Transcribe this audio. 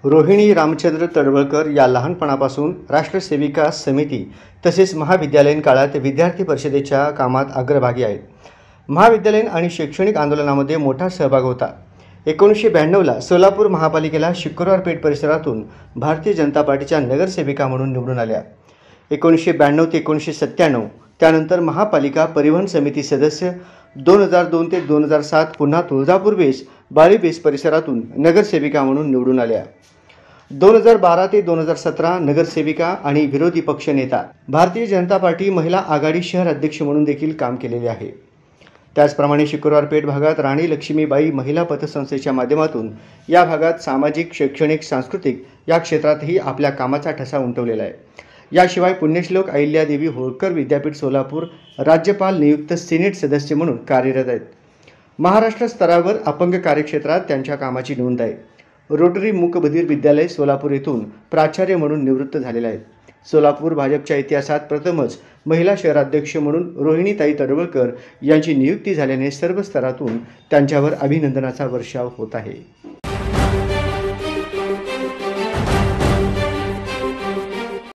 रोहिणी रामचंद्र तडवळकर या लहानपणापासून राष्ट्रसेविका समिती तसेच महाविद्यालयीन काळात विद्यार्थी परिषदेच्या कामात अग्रभागी आहेत. महाविद्यालयीन आणि शैक्षणिक आंदोलनामध्ये मोठा सहभाग होता. 1992ला सोलापूर महापालिकेला शुक्रवार पेठ परिसरातून भारतीय जनता पार्टीच्या नगरसेविका म्हणून निवडून आल्या. 1992 ते 1997 त्यानंतर महापालिका परिवहन समिती सदस्य, 2002 ते 2007 पुन्हा तुळजापूर वेस बाळी वेस परिसरातून नगरसेविका म्हणून निवडून आल्या. 2012 ते 2017 नगरसेविका आणि विरोधी पक्ष नेता, भारतीय जनता पार्टी महिला आघाडी शहर अध्यक्ष म्हणून देखील काम केलेले आहे. त्याचप्रमाणे शुक्रवार पेठ भागात राणी लक्ष्मीबाई महिला पतसंस्थेच्या माध्यमातून या भागात सामाजिक, शैक्षणिक, सांस्कृतिक या क्षेत्रातही आपल्या कामाचा ठसा उमटवलेला आहे. याशिवाय पुण्यश्लोक अहिल्यादेवी होळकर विद्यापीठ सोलापूर राज्यपाल नियुक्त सिनेट सदस्य म्हणून कार्यरत आहेत. महाराष्ट्र स्तरावर अपंग कार्यक्षेत्रात त्यांच्या कामाची नोंद आहे. रोटरी मूकबधीर विद्यालय सोलापूर येथून प्राचार्य म्हणून निवृत्त झालेले आहेत. सोलापूर भाजपच्या इतिहासात प्रथमच महिला शहराध्यक्ष म्हणून रोहिणीताई तडवळकर यांची नियुक्ती झाल्याने सर्व स्तरातून त्यांच्यावर अभिनंदनाचा वर्षाव होत आहे.